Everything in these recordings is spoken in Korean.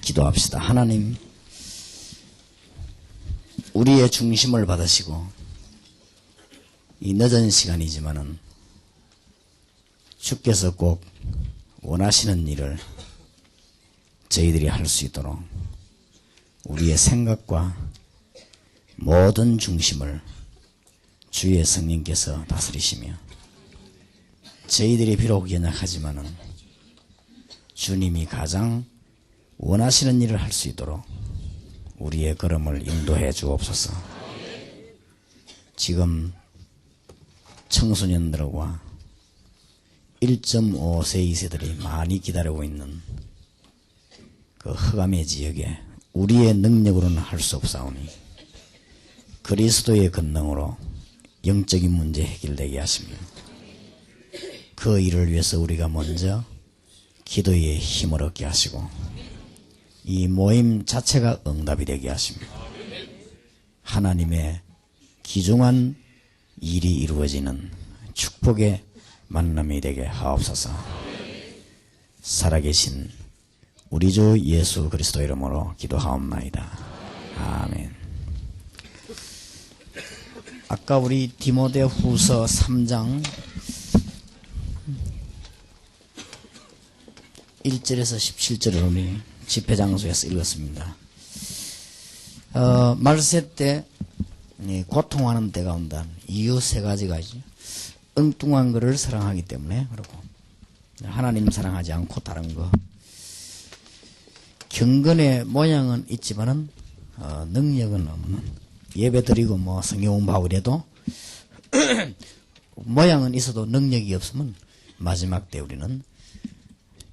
기도합시다. 하나님, 우리의 중심을 받으시고 이 늦은 시간이지만은 주께서 꼭 원하시는 일을 저희들이 할 수 있도록 우리의 생각과 모든 중심을 주의 성령께서 다스리시며 저희들이 비록 연약하지만은 주님이 가장 원하시는 일을 할 수 있도록 우리의 걸음을 인도해 주옵소서. 지금 청소년들과 1.5세 이세들이 많이 기다리고 있는 그 흑암의 지역에 우리의 능력으로는 할 수 없사오니 그리스도의 권능으로 영적인 문제 해결되게 하시며 그 일을 위해서 우리가 먼저 기도의 힘을 얻게 하시고 이 모임 자체가 응답이 되게 하시며 하나님의 귀중한 일이 이루어지는 축복의 만남이 되게 하옵소서. 살아계신 우리 주 예수 그리스도 이름으로 기도하옵나이다. 아멘. 아까 우리 디모데후서 3장 1절에서 17절을 우리 집회장소에서 읽었습니다. 말세 때 고통하는 때가 온다. 이유 세 가지가 있죠. 엉뚱한 것을 사랑하기 때문에 그렇고 하나님 사랑하지 않고 다른 거. 경건의 모양은 있지만은 능력은 없는. 예배 드리고 뭐 성경 공부하고 이래도 모양은 있어도 능력이 없으면 마지막 때 우리는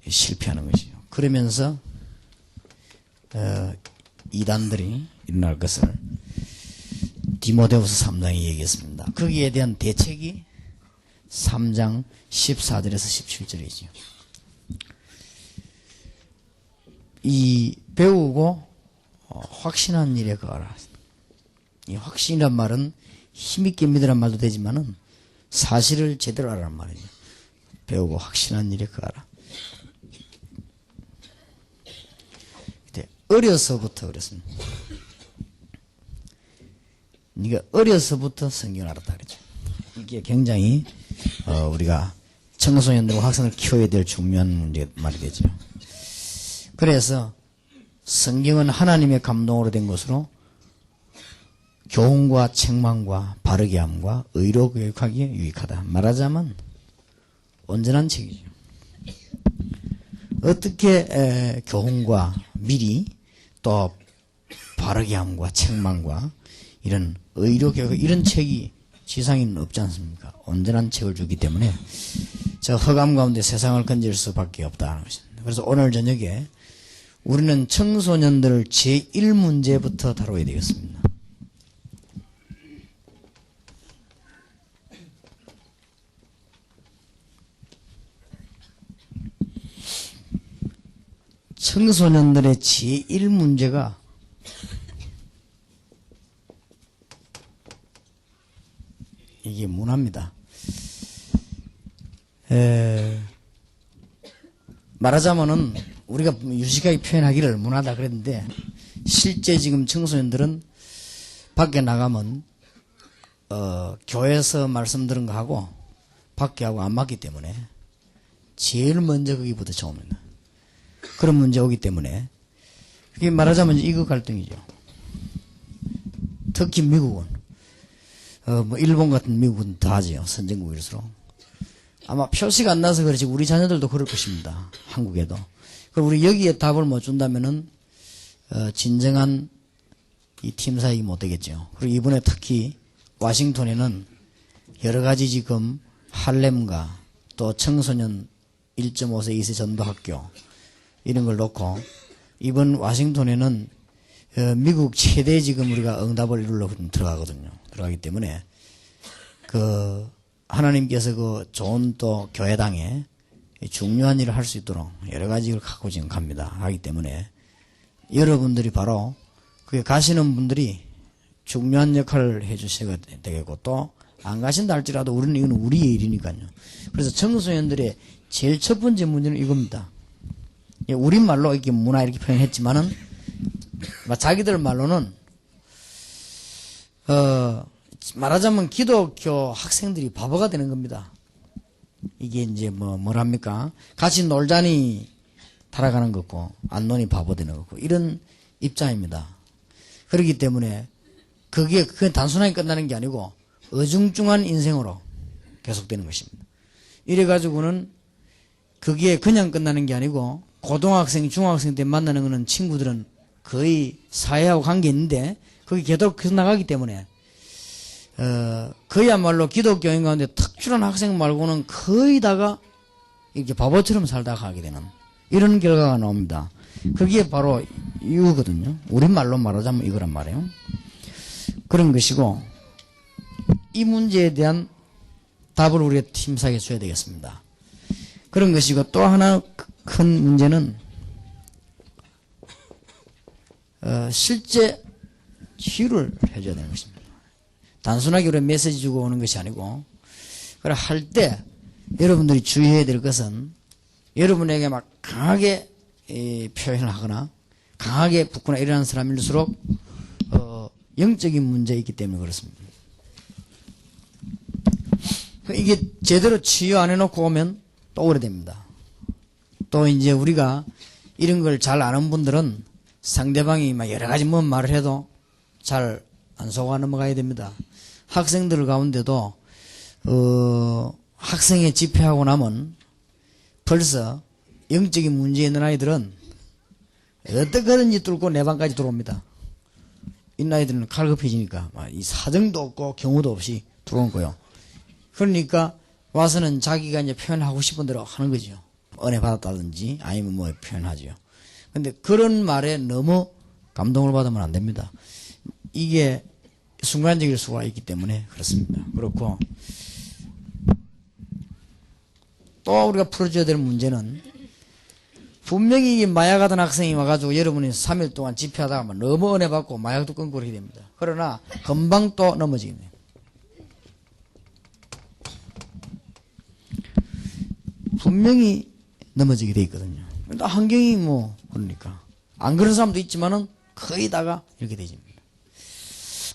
실패하는 것이죠. 그러면서 이단들이 일어날 것을 디모데후서 3장에 얘기했습니다. 거기에 대한 대책이 3장 14절에서 17절이죠. 이 배우고 확신한 일에 거하라. 이 확신이란 말은 힘있게 믿으란 말도 되지만은 사실을 제대로 알아란 말이죠. 배우고 확신한 일에 거하라. 어려서부터 그랬습니다. 네가 어려서부터 성경을 알았다 그랬죠. 이게 굉장히 우리가 청소년들과 학생을 키워야 될 중요한 문제 말이 되죠. 그래서 성경은 하나님의 감동으로 된 것으로 교훈과 책망과 바르게 함과 의로 교육하기에 유익하다. 말하자면 온전한 책이죠. 어떻게 교훈과 미리 또 바르게 함과 책망과 이런 의료 교육 이런 책이 지상에는 없지 않습니까? 온전한 책을 주기 때문에 저 흑암 가운데 세상을 건질 수밖에 없다는 것입니다. 그래서 오늘 저녁에 우리는 청소년들을 제1문제부터 다뤄야 되겠습니다. 청소년들의 제1문제가 이게 문화입니다. 말하자면은 우리가 유식하게 표현하기를 문화다 그랬는데 실제 지금 청소년들은 밖에 나가면 교회에서 말씀 들은 거 하고 밖에 하고 안 맞기 때문에 제일 먼저 거기부터 처음입니다. 그런 문제 오기 때문에 그게 말하자면 이거 갈등이죠. 특히 미국은 뭐 일본 같은 미국은 더 하지요. 선진국일수록 아마 표시가 안 나서 그렇지 우리 자녀들도 그럴 것입니다. 한국에도. 그럼 우리 여기에 답을 못 준다면은 진정한 이 팀 사역이 못 되겠죠. 그리고 이번에 특히 워싱턴에는 여러 가지 지금 할렘과 또 청소년 1.5세 2세 전도학교 이런 걸 놓고 이번 워싱턴에는 미국 최대 지금 우리가 응답을 이루려고 들어가거든요. 들어가기 때문에 그 하나님께서 그 좋은 또 교회당에 중요한 일을 할 수 있도록 여러 가지를 갖고 지금 갑니다. 하기 때문에 여러분들이 바로 그게 가시는 분들이 중요한 역할을 해주셔야 되겠고 또 안 가신다 할지라도 우리는 이건 우리의 일이니까요. 그래서 청소년들의 제일 첫 번째 문제는 이겁니다. 우리말로 이렇게 문화 이렇게 표현했지만은, 자기들 말로는, 말하자면 기독교 학생들이 바보가 되는 겁니다. 이게 이제 뭐랍니까? 같이 놀자니 타락하는 거고, 안 노니 바보 되는 거고, 이런 입장입니다. 그렇기 때문에, 그게 단순하게 끝나는 게 아니고, 어중중한 인생으로 계속되는 것입니다. 이래가지고는, 그게 그냥 끝나는 게 아니고, 고등학생, 중학생 때 만나는 거는 친구들은 거의 사회하고 관계 있는데, 그게 계속 나가기 때문에, 그야말로 기독교인 가운데 특출한 학생 말고는 거의 다가 이렇게 바보처럼 살다가 하게 되는 이런 결과가 나옵니다. 그게 바로 이유거든요. 우리말로 말하자면 이거란 말이에요. 그런 것이고, 이 문제에 대한 답을 우리가 팀사하게 줘야 되겠습니다. 그런 것이고, 또 하나 큰 문제는, 실제 치유를 해줘야 되는 것입니다. 단순하게 우리 메시지 주고 오는 것이 아니고, 그래 할 때 여러분들이 주의해야 될 것은 여러분에게 막 강하게 표현을 하거나 강하게 붙거나 이러는 사람일수록 영적인 문제가 있기 때문에 그렇습니다. 이게 제대로 치유 안 해놓고 오면 또 오래됩니다. 또 이제 우리가 이런 걸 잘 아는 분들은 상대방이 막 여러 가지 뭔 말을 해도 잘 안 속아 넘어가야 됩니다. 학생들 가운데도 학생회 집회하고 나면 벌써 영적인 문제 있는 아이들은 어떻게든지 뚫고 내 방까지 들어옵니다. 이 아이들은 갈급해지니까 이 사정도 없고 경우도 없이 들어온 거예요. 그러니까 와서는 자기가 이제 표현하고 싶은 대로 하는 거죠. 은혜 받았다든지 아니면 뭐 표현하죠. 근데 그런 말에 너무 감동을 받으면 안 됩니다. 이게 순간적일 수가 있기 때문에 그렇습니다. 그렇고 또 우리가 풀어줘야 될 문제는 분명히 마약하던 학생이 와가지고 여러분이 3일 동안 집회하다가 너무 은혜 받고 마약도 끊고 그렇게 됩니다. 그러나 금방 또 넘어지겠네요. 분명히 넘어지게 돼 있거든요. 환경이 그러니까 안 그런 사람도 있지만은 거의 다가 이렇게 되집니다.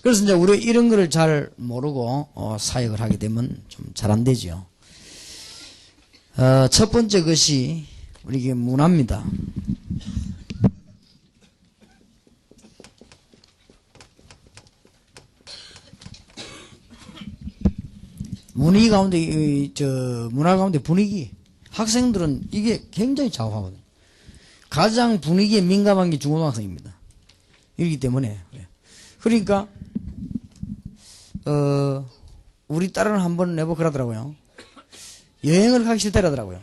그래서 이제 우리 이런 거를 잘 모르고 사역을 하게 되면 좀 잘 안 되죠. 첫 번째 것이 우리 이게 문화입니다. 분위기 가운데 문화 가운데 분위기. 학생들은 이게 굉장히 좌우하거든요. 가장 분위기에 민감한 게 중고등학생입니다. 이렇기 때문에 그러니까 우리 딸은 한번 내보 그러더라고요. 여행을 가기 싫다라더라고요.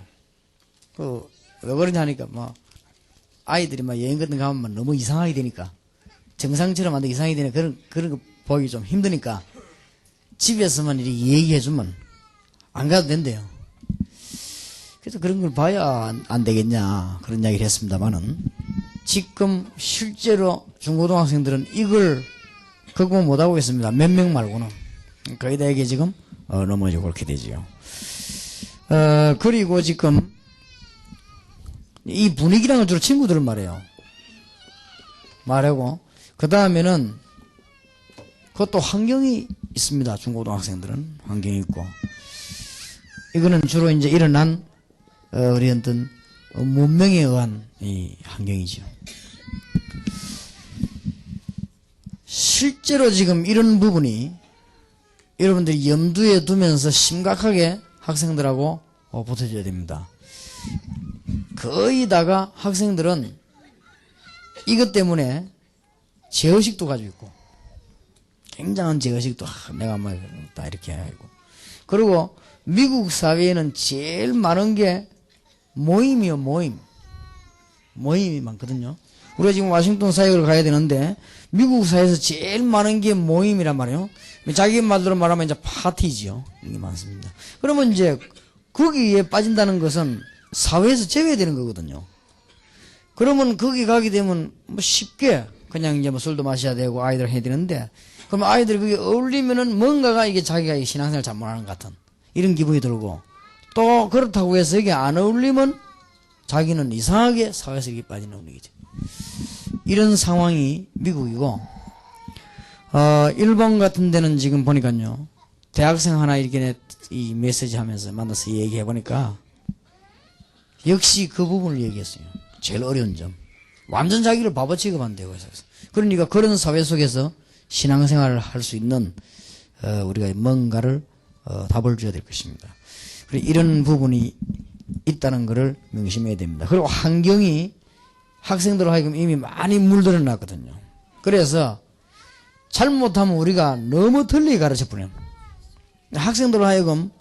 왜 그러냐 하니까 아이들이 여행 같은 거 가면 너무 이상하게 되니까 정상처럼 안 되게 이상하게 되니까 그런 거 보기 좀 힘드니까 집에서만 이렇게 얘기해주면 안 가도 된대요. 그래서 그런 걸 봐야 안 되겠냐 그런 이야기를 했습니다만은 지금 실제로 중고등학생들은 이걸 극복 못하고 있습니다. 몇 명 말고는 거의 다 이게 지금 넘어지고 그렇게 되지요. 그리고 지금 이 분위기라는 건 주로 친구들은 말하고 그 다음에는 그것도 환경이 있습니다. 중고등학생들은 환경이 있고 이거는 주로 이제 일어난 우리 어떤 문명에 의한 이 환경이죠. 실제로 지금 이런 부분이 여러분들이 염두에 두면서 심각하게 학생들하고 붙어줘야 됩니다. 거의 다가 학생들은 이것 때문에 제의식도 가지고 있고 굉장한 제의식도 내가 다 이렇게 하고 그리고 미국 사회에는 제일 많은 게 모임이요. 모임이 많거든요. 우리가 지금 워싱턴 사역을 가야 되는데 미국 사회에서 제일 많은 게 모임이란 말이에요. 자기 말대로 말하면 이제 파티지요. 이게 많습니다. 그러면 이제 거기에 빠진다는 것은 사회에서 제외되는 거거든요. 그러면 거기 가게 되면 쉽게 그냥 이제 술도 마셔야 되고 아이들 해야 되는데 그러면 아이들이 거기 어울리면은 뭔가가 이게 자기가 이 신앙생활 잘못하는 것 같은 이런 기분이 들고 또 그렇다고 해서 여기 안 어울리면 자기는 이상하게 사회성이 빠지는 분위기죠. 이런 상황이 미국이고, 일본 같은 데는 지금 보니까요, 대학생 하나 이렇게 이 메시지 하면서 만나서 얘기해 보니까, 역시 그 부분을 얘기했어요. 제일 어려운 점. 완전 자기를 바보 취급한대요. 그러니까 그런 사회 속에서 신앙생활을 할 수 있는, 우리가 뭔가를, 답을 줘야 될 것입니다. 그리고 이런 부분이 있다는 것을 명심해야 됩니다. 그리고 환경이 학생들 하여금 이미 많이 물들어 놨거든요. 그래서 잘못하면 우리가 너무 틀리게 가르쳐 버려요. 학생들 하여금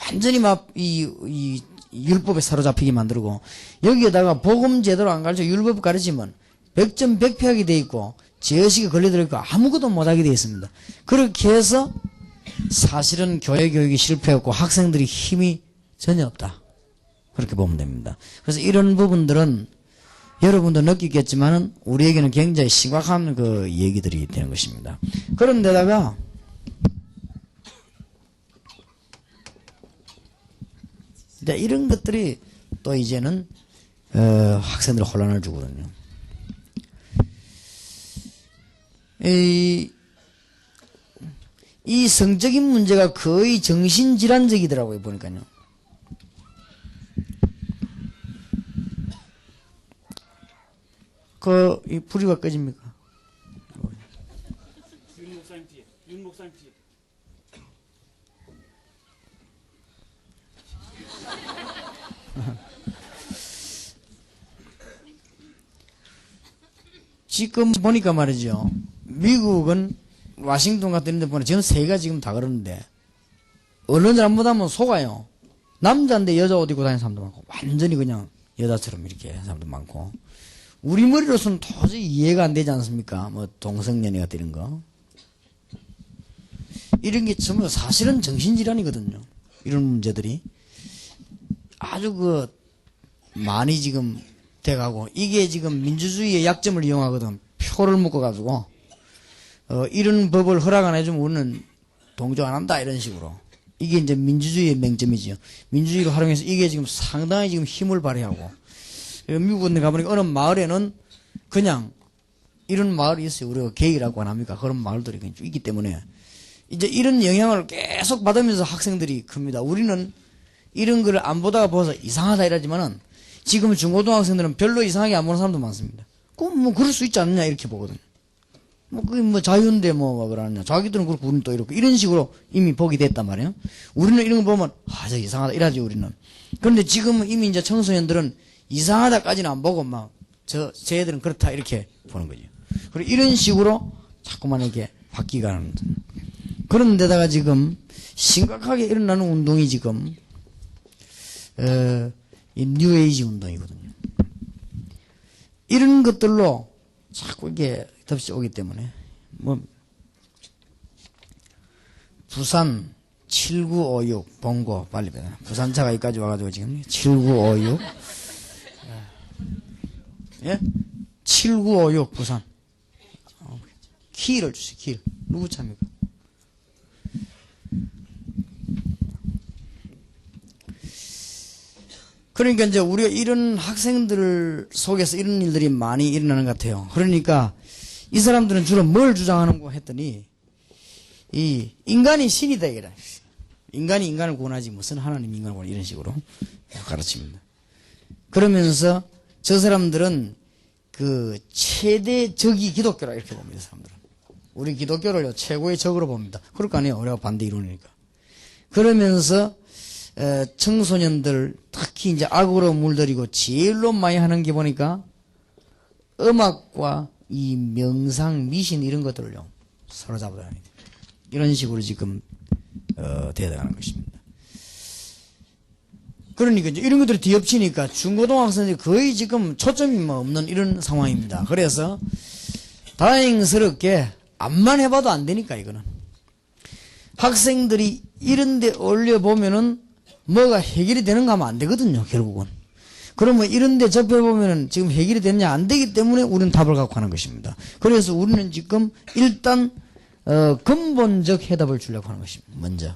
완전히 막 이 율법에 사로잡히게 만들고, 여기에다가 복음 제대로 안 가르쳐 율법 가르치면 100점 100패하게 돼 있고 죄의식에 걸려들어 있고 아무것도 못하게 돼 있습니다. 그렇게 해서 사실은 교육이 실패했고 학생들이 힘이 전혀 없다. 그렇게 보면 됩니다. 그래서 이런 부분들은 여러분도 느끼겠지만은 우리에게는 굉장히 심각한 그 얘기들이 되는 것입니다. 그런데다가 이제 이런 것들이 또 이제는 학생들 혼란을 주거든요. 이 성적인 문제가 거의 정신질환적이더라고요, 보니까요. 이 불이 왜 꺼집니까? 윤 목사님 뒤에. 지금 보니까 말이죠. 미국은 워싱턴 같은 데 보면 전 세계가 지금 다 그러는데 어느 사람보다는 속아요. 남자인데 여자 옷 입고 다니는 사람도 많고 완전히 그냥 여자처럼 이렇게 하는 사람도 많고 우리 머리로서는 도저히 이해가 안 되지 않습니까? 뭐 동성연애 같은 이런 거. 이런 게 전부 사실은 정신질환이거든요. 이런 문제들이 아주 많이 지금 돼가고 이게 지금 민주주의의 약점을 이용하거든. 표를 묶어가지고 이런 법을 허락 안 해주면 우리는 동조 안 한다 이런 식으로. 이게 이제 민주주의의 맹점이죠. 민주주의를 활용해서 이게 지금 상당히 지금 힘을 발휘하고 미국 같은 데 가보니까 어느 마을에는 그냥 이런 마을이 있어요. 우리가 게이라고 안 합니까? 그런 마을들이 있기 때문에 이제 이런 영향을 계속 받으면서 학생들이 큽니다. 우리는 이런 걸 안 보다가 봐서 이상하다 이러지만은 지금 중고등학생들은 별로 이상하게 안 보는 사람도 많습니다. 뭐 그럴 수 있지 않느냐 이렇게 보거든요. 그게 자유인데 그러느냐. 자기들은 그렇고 우리는 또 이렇고 이런 식으로 이미 보게 됐단 말이에요. 우리는 이런 거 보면 저 이상하다 이러지 우리는. 그런데 지금은 이미 이제 청소년들은 이상하다까지는 안 보고 쟤들은 그렇다 이렇게 보는 거죠. 그리고 이런 식으로 자꾸만 이렇게 바뀌가는. 그런데다가 지금 심각하게 일어나는 운동이 지금 이 뉴에이지 운동이거든요. 이런 것들로 자꾸 이게 덮치 오기 때문에 부산 7956 본고 빨리 배나 부산차가 여기까지 와가지고 지금 7956 예? 7956 부산 키를 주세요. 키 누구 차입니까? 그러니까 이제 우리가 이런 학생들 속에서 이런 일들이 많이 일어나는 것 같아요. 그러니까 이 사람들은 주로 뭘 주장하는고 했더니 이 인간이 신이다 이거라. 인간이 인간을 구원하지 무슨 하나님이 인간을 구원하지 이런 식으로 가르칩니다. 그러면서 저 사람들은 최대 적이 기독교라 이렇게 봅니다. 사람들은 우리 기독교를 최고의 적으로 봅니다. 그럴 거 아니에요. 우리가 반대 이론이니까. 그러면서 청소년들 특히 이제 악으로 물들이고 제일로 많이 하는 게 보니까 음악과 이 명상, 미신 이런 것들을요 사로잡아다닙니다. 이런 식으로 지금 되어가는 것입니다. 그러니까 이제 이런 것들이 뒤엎치니까 중고등학생들이 거의 지금 초점이 없는 이런 상황입니다. 그래서 다행스럽게 암만 해봐도 안 되니까 이거는 학생들이 이런데 올려보면은 뭐가 해결이 되는가 하면 안 되거든요, 결국은. 그러면 이런데 접해보면은 지금 해결이 되느냐 안 되기 때문에 우리는 답을 갖고 하는 것입니다. 그래서 우리는 지금 일단, 근본적 해답을 주려고 하는 것입니다, 먼저.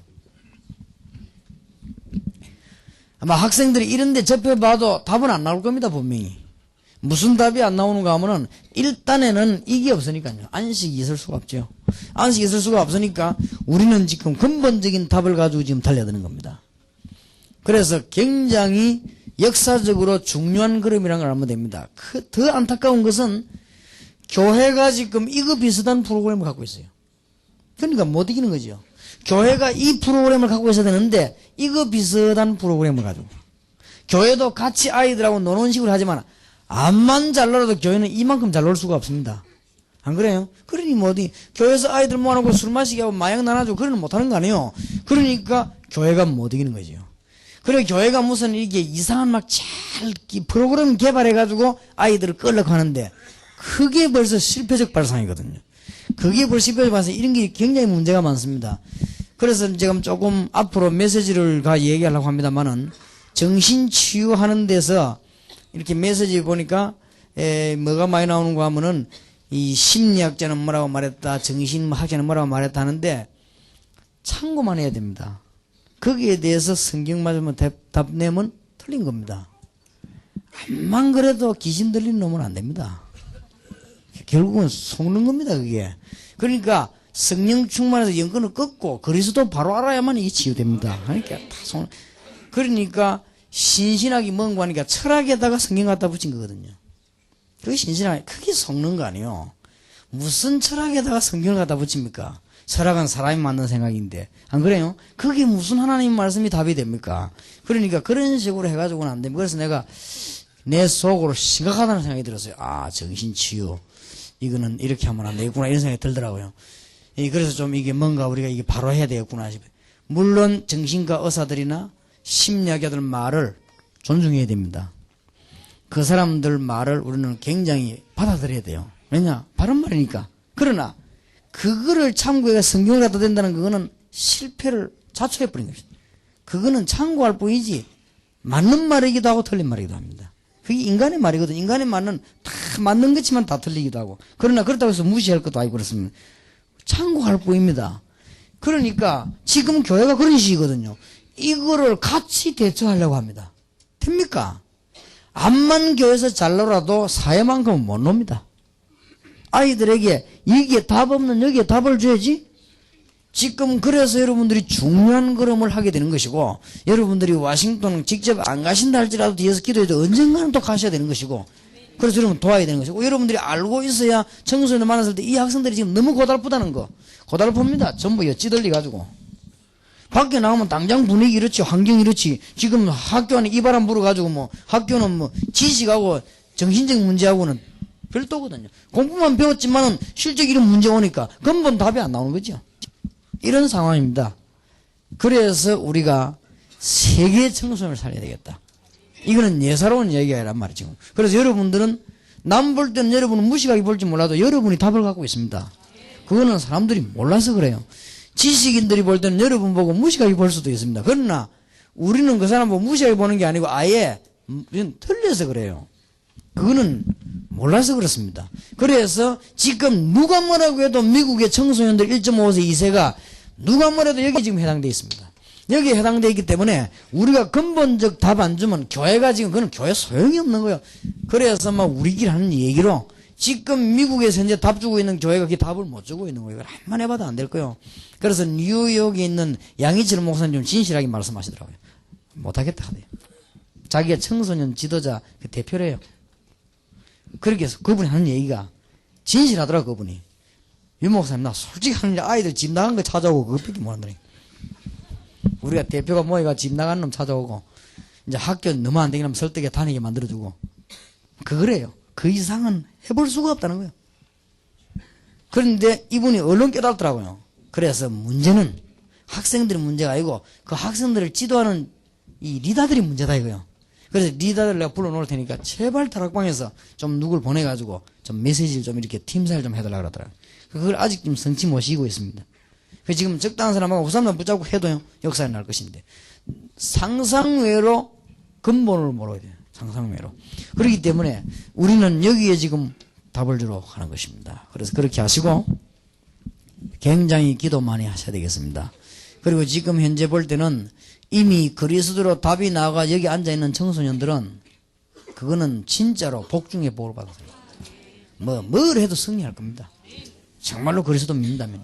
아마 학생들이 이런데 접해봐도 답은 안 나올 겁니다, 분명히. 무슨 답이 안 나오는가 하면은, 일단에는 이게 없으니까요. 안식이 있을 수가 없죠. 안식이 있을 수가 없으니까, 우리는 지금 근본적인 답을 가지고 지금 달려드는 겁니다. 그래서 굉장히 역사적으로 중요한 걸음이라는 걸 알면 됩니다. 더 안타까운 것은, 교회가 지금 이거 비슷한 프로그램을 갖고 있어요. 그러니까 못 이기는 거죠. 교회가 이 프로그램을 갖고 있어야 되는데 이거 비슷한 프로그램을 가지고 교회도 같이 아이들하고 노는 식으로 하지만 암만 잘 놀아도 교회는 이만큼 잘 놀 수가 없습니다. 안 그래요? 그러니 뭐 어디 교회에서 아이들 모아놓고 술 마시게 하고 마약 나눠주고 그러는 못하는 거 아니에요. 그러니까 교회가 못 이기는 거죠. 그래 교회가 무슨 이게 이상한 막 잘 프로그램 개발해가지고 아이들을 끌려고 하는데 그게 벌써 실패적 발상이거든요. 그게 벌써 실패적 발상, 이런 게 굉장히 문제가 많습니다. 그래서 지금 조금 앞으로 메시지를 얘기하려고 합니다만은 정신치유하는 데서 이렇게 메시지 보니까 뭐가 많이 나오는가 하면은 이 심리학자는 뭐라고 말했다, 정신학자는 뭐라고 말했다 하는데 참고만 해야 됩니다. 거기에 대해서 성경 맞으면 답 내면 틀린 겁니다. 암만 그래도 귀신 들리는 놈은 안 됩니다. 결국은 속는 겁니다, 그게. 그러니까 성령 충만해서 영권을 끊고 그리스도 바로 알아야만 이게 치유됩니다. 그러니까 그러니까 신신하기 뭔가 하니까 철학에다가 성경 갖다 붙인 거거든요. 그게 신신하게 크게 속는 거 아니에요. 무슨 철학에다가 성경을 갖다 붙입니까? 철학은 사람이 만든 생각인데 안 그래요? 그게 무슨 하나님 말씀이 답이 됩니까? 그러니까 그런 식으로 해가지고는 안 됩니다. 그래서 내가 내 속으로 심각하다는 생각이 들었어요. 아, 정신치유 이거는 이렇게 하면 안 되겠구나 이런 생각이 들더라고요. 그래서 좀 이게 뭔가 우리가 이게 바로 해야 되겠구나 싶어요. 물론 정신과 의사들이나 심리학자들 말을 존중해야 됩니다. 그 사람들 말을 우리는 굉장히 받아들여야 돼요. 왜냐? 바른 말이니까. 그러나 그거를 참고해서 성경을 갖다 댄다는 그거는 실패를 자초해버린 것입니다. 그거는 참고할 뿐이지 맞는 말이기도 하고 틀린 말이기도 합니다. 그게 인간의 말이거든. 인간의 말은 다 맞는 것지만 다 틀리기도 하고. 그러나 그렇다고 해서 무시할 것도 아니고 그렇습니다. 참고할 뿐입니다. 그러니까 지금 교회가 그런 식이거든요. 이거를 같이 대처하려고 합니다. 됩니까? 암만 교회에서 잘 놀아도 사회만큼은 못 놉니다. 아이들에게 여기에 답 없는 여기에 답을 줘야지. 지금 그래서 여러분들이 중요한 걸음을 하게 되는 것이고 여러분들이 워싱턴 직접 안 가신다 할지라도 뒤에서 기도해도 언젠가는 또 가셔야 되는 것이고 그래서 여러분 도와야 되는 것이고 여러분들이 알고 있어야 청소년을 만났을 때 이 학생들이 지금 너무 고달프다는 거 고달픕니다. 전부 찌들리 가지고 밖에 나오면 당장 분위기 이렇지 환경이 이렇지 지금 학교 안에 이 바람 불어가지고 뭐 학교는 뭐 지식하고 정신적 문제하고는 별도거든요. 공부만 배웠지만은 실적 이런 문제 오니까 근본 답이 안 나오는 거죠. 이런 상황입니다. 그래서 우리가 세계 청소년을 살려야 되겠다. 이거는 예사로운 얘기가 아니란 말이죠. 그래서 여러분들은 남 볼 때는 여러분은 무식하게 볼지 몰라도 여러분이 답을 갖고 있습니다. 그거는 사람들이 몰라서 그래요. 지식인들이 볼 때는 여러분 보고 무식하게 볼 수도 있습니다. 그러나 우리는 그 사람 보고 무식하게 보는 게 아니고 아예 틀려서 그래요. 그거는 몰라서 그렇습니다. 그래서 지금 누가 뭐라고 해도 미국의 청소년들 1.5세 2세가 누가 뭐래도 여기 지금 해당되어 있습니다. 여기에 해당되어 있기 때문에 우리가 근본적 답 안 주면 교회가 지금 그건 교회 소용이 없는 거예요. 그래서 막 우리끼리 하는 얘기로 지금 미국에서 현재 답 주고 있는 교회가 그 답을 못 주고 있는 거예요. 한번 해봐도 안 될 거예요. 그래서 뉴욕에 있는 양희철 목사님 좀 진실하게 말씀하시더라고요. 못하겠다 하대요. 자기가 청소년 지도자 그 대표래요. 그렇게 해서 그분이 하는 얘기가 진실하더라고. 그분이 유 목사님 나 솔직히 하는 아이들 집 나간 거 찾아오고 그것밖에 못한다니. 우리가 대표가 모이가 집 나간 놈 찾아오고 이제 학교 너무 안 되게 하면 설득에 다니게 만들어주고 그거래요. 그 이상은 해볼 수가 없다는 거예요. 그런데 이분이 얼른 깨달더라고요. 그래서 문제는 학생들의 문제가 아니고 그 학생들을 지도하는 이 리더들이 문제다 이거요. 그래서 리더들 내가 불러놓을 테니까 제발 다락방에서 좀 누굴 보내가지고 좀 메시지를 좀 이렇게 팀사를 좀 해달라 그러더라고요. 그걸 아직 좀 성취 못시키고 있습니다. 그 지금 적당한 사람하고 우산만 붙잡고 해도요 역사에 날 것인데 상상외로 근본을 모르게 돼요. 상상외로. 그렇기 때문에 우리는 여기에 지금 답을 주러 가는 것입니다. 그래서 그렇게 하시고 굉장히 기도 많이 하셔야 되겠습니다. 그리고 지금 현재 볼 때는 이미 그리스도로 답이 나와 여기 앉아있는 청소년들은 그거는 진짜로 복 중에 복을 받았어요. 뭘 해도 승리할 겁니다. 정말로 그리스도 믿는다면요.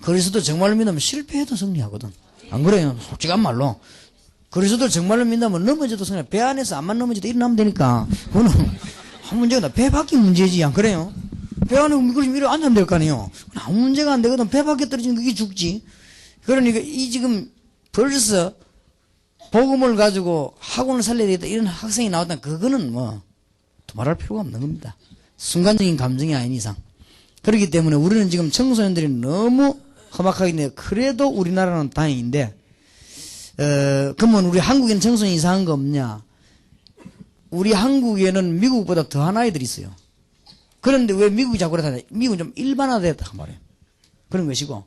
그리스도 정말로 믿으면 실패해도 승리하거든. 안 그래요? 솔직한 말로. 그리스도 정말로 믿는다면 넘어져도 승리해. 배 안에서 안만 넘어져도 일어나면 되니까. 그거는 아무 문제가 배 밖이 문제지. 안 그래요? 배 안에 미끄러지면 이래 앉으면 될 거 아니에요. 아무 문제가 안 되거든. 배 밖에 떨어지면 그게 죽지. 그러니까 이 지금 벌써 복음을 가지고 학원을 살려야 되겠다 이런 학생이 나왔다. 그거는 뭐 두말할 필요가 없는 겁니다. 순간적인 감정이 아닌 이상. 그렇기 때문에 우리는 지금 청소년들이 너무 험악하게 있는데 그래도 우리나라는 다행인데 그러면 우리 한국에는 청소년이 이상한 거 없냐? 우리 한국에는 미국보다 더한 아이들이 있어요. 그런데 왜 미국이 자꾸 그러냐? 미국은 좀 일반화됐다 말이에요. 그런 것이고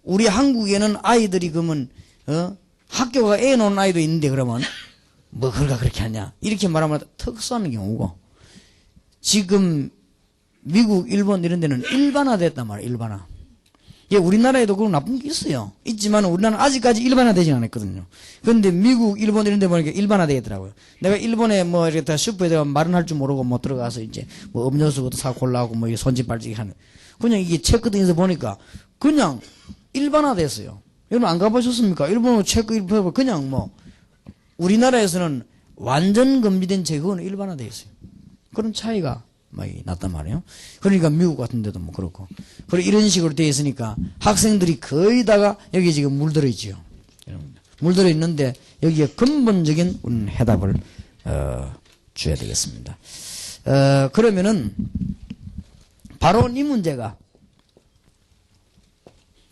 우리 한국에는 아이들이 그러면 학교가 애 놓은 아이도 있는데 그러면 뭐 그럴까 그렇게 하냐 이렇게 말하면 특수한 경우고 지금 미국, 일본 이런 데는 일반화됐단 말이에요. 일반화. 예, 우리나라에도 그런 나쁜 게 있어요. 있지만 우리나라는 아직까지 일반화되지 않았거든요. 그런데 미국, 일본 이런 데 보니까 일반화되더라고요. 내가 일본에 뭐 이렇게 다 슈퍼에 내가 말은 할 줄 모르고 뭐 들어가서 이제 뭐 음료수부터 사 골라하고 뭐 손짓 발짓기 하는. 그냥 이게 체크등에서 보니까 그냥 일반화됐어요. 여러분 안 가보셨습니까? 일본어 체크 일반화 그냥 뭐 우리나라에서는 완전 금지된 체 그거는 일반화되어 있어요. 그런 차이가 많이 났단 말이에요. 그러니까 미국 같은 데도 뭐 그렇고. 그리고 이런 식으로 되어 있으니까 학생들이 거의 다가 여기 지금 물들어 있지요. 물들어 있는데 여기에 근본적인 해답을 줘야 되겠습니다. 그러면은 바로 이 문제가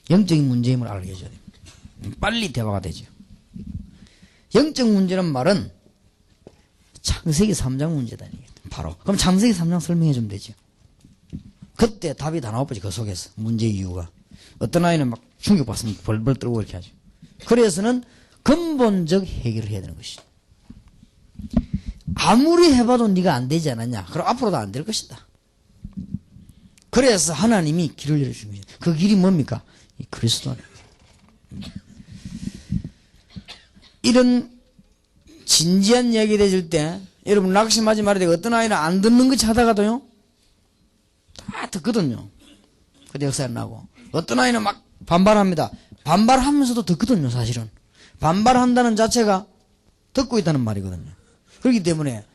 영적인 문제임을 알게 해줘야 됩니다. 빨리 대화가 되죠. 영적 문제란 말은 창세기 3장 문제다. 바로. 그럼 창세기 3장 설명해 주면 되죠. 그때 답이 다 나와버리지, 그 속에서. 문제의 이유가. 어떤 아이는 막 충격받으면 벌벌 떨고 이렇게 하죠. 그래서는 근본적 해결을 해야 되는 것이죠. 아무리 해봐도 네가 안 되지 않았냐? 그럼 앞으로도 안 될 것이다. 그래서 하나님이 길을 열어주는 거예요. 그 길이 뭡니까? 이 그리스도. 이런 진지한 이야기 되질 때 여러분 낙심하지 말아야 되고 어떤 아이는 안 듣는 것 하다가도요 다 듣거든요. 그때 역사에 나고 어떤 아이는 막 반발합니다. 반발하면서도 듣거든요. 사실은 반발한다는 자체가 듣고 있다는 말이거든요. 그렇기 때문에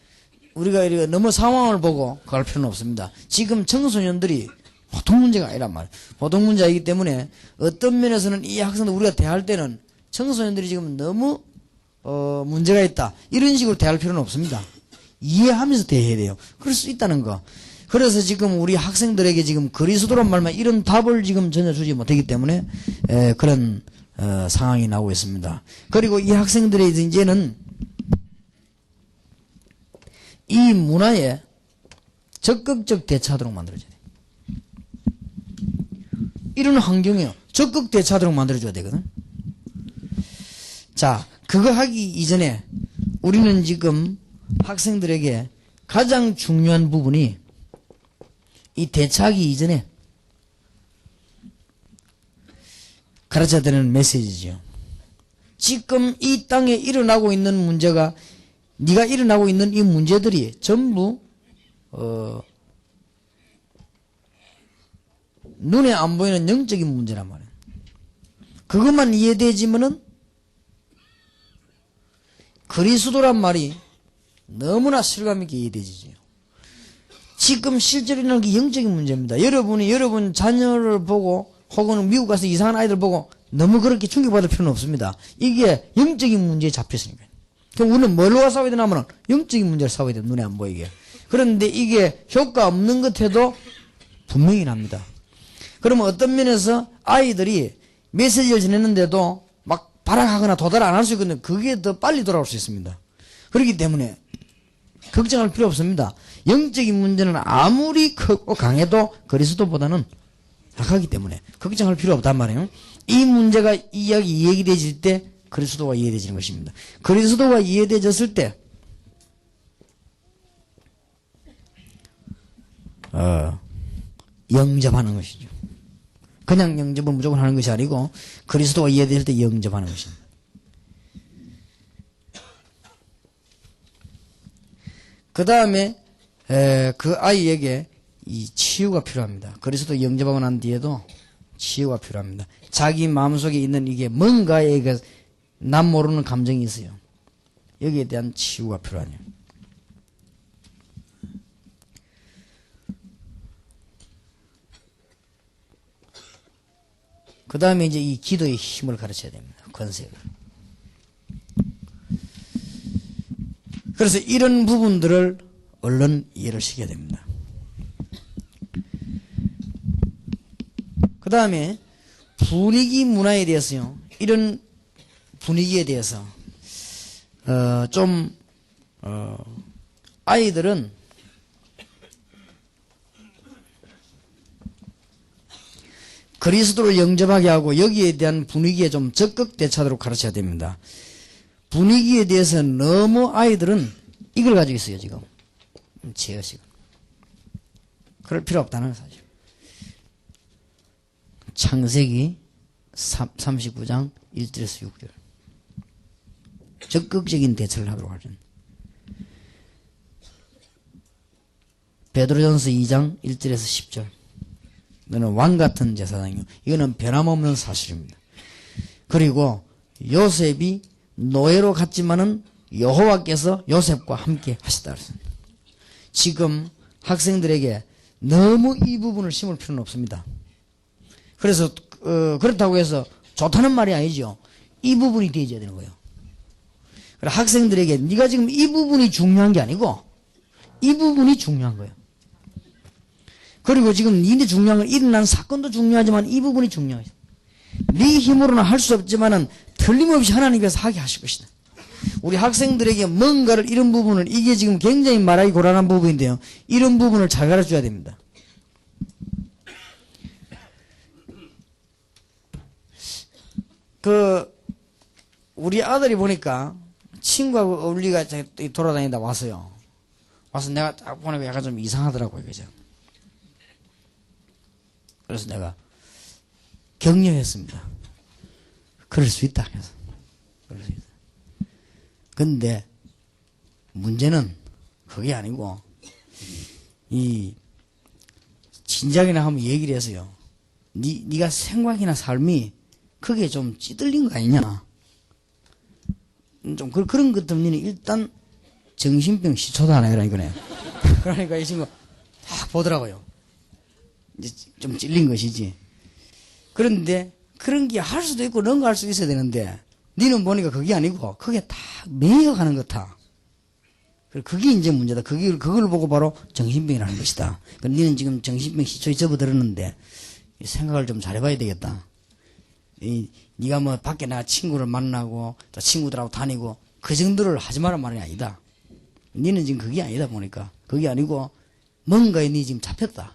우리가 이렇게 너무 상황을 보고 갈 필요는 없습니다. 지금 청소년들이 보통 문제가 아니란 말이에요. 보통 문제이기 때문에 어떤 면에서는 이 학생들 우리가 대할 때는 청소년들이 지금 너무 문제가 있다 이런 식으로 대할 필요는 없습니다. 이해하면서 대해야 돼요. 그럴 수 있다는 거. 그래서 지금 우리 학생들에게 지금 그리스도란 말만 이런 답을 지금 전혀 주지 못하기 때문에 그런 상황이 나오고 있습니다. 그리고 이 학생들의 이제는 이 문화에 적극적 대처하도록 만들어줘야 돼요. 이런 환경이요. 적극 대처하도록 만들어줘야 되거든. 자, 그거 하기 이전에 우리는 지금 학생들에게 가장 중요한 부분이 이 대처하기 이전에 가르쳐야 되는 메시지죠. 지금 이 땅에 일어나고 있는 문제가 네가 일어나고 있는 이 문제들이 전부 눈에 안 보이는 영적인 문제란 말이에요. 그것만 이해되지면은 그리스도란 말이 너무나 실감 있게 이해되지요. 지금 실제로 일어나는 게 영적인 문제입니다. 여러분이 여러분 자녀를 보고 혹은 미국 가서 이상한 아이들 보고 너무 그렇게 충격받을 필요는 없습니다. 이게 영적인 문제에 잡혔으니까. 그럼 우리는 뭘로 싸워야 되냐면 영적인 문제를 싸워야 돼요. 눈에 안 보이게. 그런데 이게 효과 없는 것 해도 분명히 납니다. 그러면 어떤 면에서 아이들이 메시지를 전했는데도 막 발악하거나 도달 안 할 수 있거든요. 그게 더 빨리 돌아올 수 있습니다. 그렇기 때문에 걱정할 필요 없습니다. 영적인 문제는 아무리 크고 강해도 그리스도보다는 약하기 때문에 걱정할 필요 없단 말이에요. 이 문제가 이야기되질 때 그리스도가 이해되지는 것입니다. 그리스도가 이해되졌을 때 영접하는 것이죠. 그냥 영접을 무조건 하는 것이 아니고 그리스도가 이해될 때 영접하는 것입니다. 그 다음에 그 아이에게 이 치유가 필요합니다. 그리스도 영접하고 난 뒤에도 치유가 필요합니다. 자기 마음속에 있는 이게 뭔가에 남 모르는 감정이 있어요. 여기에 대한 치유가 필요하네요. 그 다음에 이제 이 기도의 힘을 가르쳐야 됩니다. 권세를. 그래서 이런 부분들을 얼른 이해를 시켜야 됩니다. 그 다음에 분위기 문화에 대해서요. 이런 분위기에 대해서 아이들은 그리스도를 영접하게 하고 여기에 대한 분위기에 좀 적극 대처하도록 가르쳐야 됩니다. 분위기에 대해서 너무 아이들은 이걸 가지고 있어요, 지금. 제어식을. 그럴 필요 없다는 사실. 창세기 39장 1절에서 6절. 적극적인 대처를 하도록 하죠. 베드로전서 2장 1절에서 10절. 너는 왕같은 제사장이요. 이거는 변함없는 사실입니다. 그리고 요셉이 노예로 갔지만은 여호와께서 요셉과 함께 하시다 그랬습니다. 지금 학생들에게 너무 이 부분을 심을 필요는 없습니다. 그래서 그렇다고 해서 좋다는 말이 아니죠. 이 부분이 되어야 되는 거예요. 그래 학생들에게 네가 지금 이 부분이 중요한 게 아니고 이 부분이 중요한 거예요. 그리고 지금 니네 중요한 건 일어난 사건도 중요하지만 이 부분이 중요해요. 네 힘으로는 할 수 없지만은 틀림없이 하나님께서 하게 하실 것이다. 우리 학생들에게 뭔가를 이런 부분을 이게 지금 굉장히 말하기 곤란한 부분인데요. 이런 부분을 잘 가르쳐줘야 됩니다. 우리 아들이 보니까 친구하고 어울리가 돌아다니다 왔어요. 와서 내가 딱 보니까 약간 좀 이상하더라고요. 그죠? 그래서 내가 격려했습니다. 그럴 수 있다. 그래서. 그럴 수 있다. 근데 문제는 그게 아니고 진작에나 한번 얘기를 했어요. 네가 생각이나 삶이 그게 좀 찌들린 거 아니냐. 좀 그런 것 때문에 일단 정신병 시초도 안 해라 이거네. 그러니까 이 친구 딱 보더라고요. 이제 좀 찔린 것이지. 그런데 그런 게 할 수도 있고 뭔가 할 수 있어야 되는데 니는 보니까 그게 아니고 그게 다 매여가는 것 같아. 그게 이제 문제다. 그걸 보고 바로 정신병이라는 것이다. 그러니까 니는 지금 정신병 시초에 접어들었는데 생각을 좀 잘해봐야 되겠다. 네가 뭐 밖에 나 친구를 만나고 또 친구들하고 다니고 그 정도를 하지 말란 말이 아니다. 니는 지금 그게 아니다 보니까 그게 아니고 뭔가에 니 지금 잡혔다.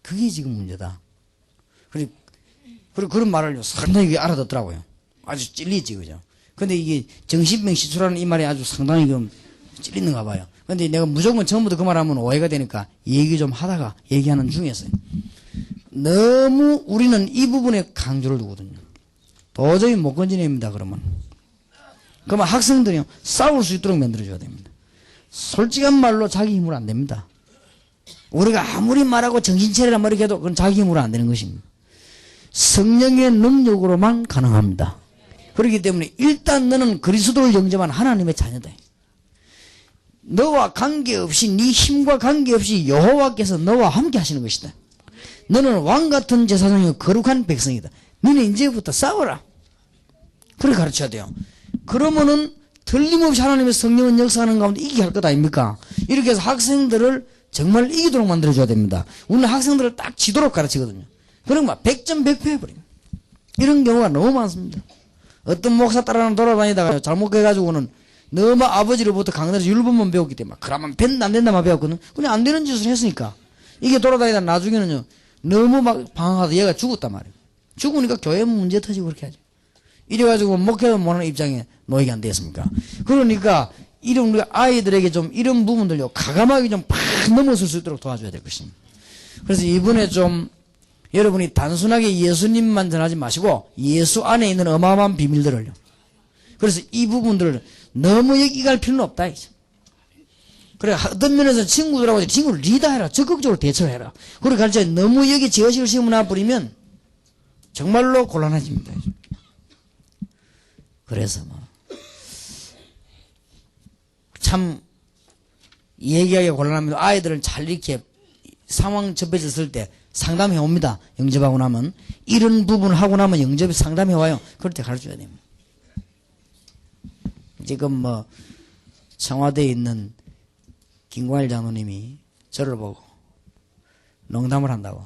그게 지금 문제다. 그리고 그런 말을 상당히 알아듣더라고요. 아주 찔리지, 그죠? 근데 이게 정신병 시초라는 이 말이 아주 상당히 좀 찔리는가 봐요. 근데 내가 무조건 처음부터 그 말하면 오해가 되니까 얘기 좀 하다가 얘기하는 중이었어요. 너무 우리는 이 부분에 강조를 두거든요. 도저히 못 건지냅니다, 그러면. 그러면 학생들이 싸울 수 있도록 만들어줘야 됩니다. 솔직한 말로 자기 힘으로 안 됩니다. 우리가 아무리 말하고 정신차리란 말이 해도 그건 자기 힘으로 안 되는 것입니다. 성령의 능력으로만 가능합니다. 그렇기 때문에 일단 너는 그리스도를 영접한 하나님의 자녀다. 너와 관계없이 네 힘과 관계없이 여호와께서 너와 함께 하시는 것이다. 너는 왕같은 제사장이고 거룩한 백성이다. 너는 이제부터 싸워라. 그렇게 가르쳐야 돼요. 그러면은 틀림없이 하나님의 성령은 역사하는 가운데 이기게 할 것 아닙니까? 이렇게 해서 학생들을 정말 이기도록 만들어줘야 됩니다. 우리는 학생들을 딱 지도록 가르치거든요. 그러면 100점 100패 해버립니다. 이런 경우가 너무 많습니다. 어떤 목사 따라 돌아다니다가 잘못해가지고는 너무 아버지로부터 강단에서 율법만 배웠기 때문에 그러면 안 된다만 배웠거든. 그냥 안 되는 짓을 했으니까 이게 돌아다니다 나중에는요 너무 막 방황하다 얘가 죽었단 말이에요. 죽으니까 교회 문제 터지고 그렇게 하죠. 이래가지고 목회도 못하는 입장에 놓이게 안 되겠습니까? 그러니까 이런 우리 아이들에게 좀 이런 부분들요 가감하게 좀 팍 넘어설 수 있도록 도와줘야 될 것입니다. 그래서 이번에 좀 여러분이 단순하게 예수님만 전하지 마시고 예수 안에 있는 어마어마한 비밀들을요. 그래서 이 부분들을 너무 얘기할 필요는 없다. 이제. 그래, 어떤 면에서 친구들하고 친구를 리더해라. 적극적으로 대처를 해라. 그리고 가르쳐 너무 여기 지어식을 심어놔버리면 정말로 곤란해집니다. 그래서 참 얘기하기가 곤란합니다. 아이들은 잘 이렇게 상황 접해졌을 때 상담해 옵니다. 영접하고 나면 이런 부분을 하고 나면 영접이 상담해 와요. 그럴 때 가르쳐야 됩니다. 지금 청와대에 있는 김광일 장로님이 저를 보고 농담을 한다고.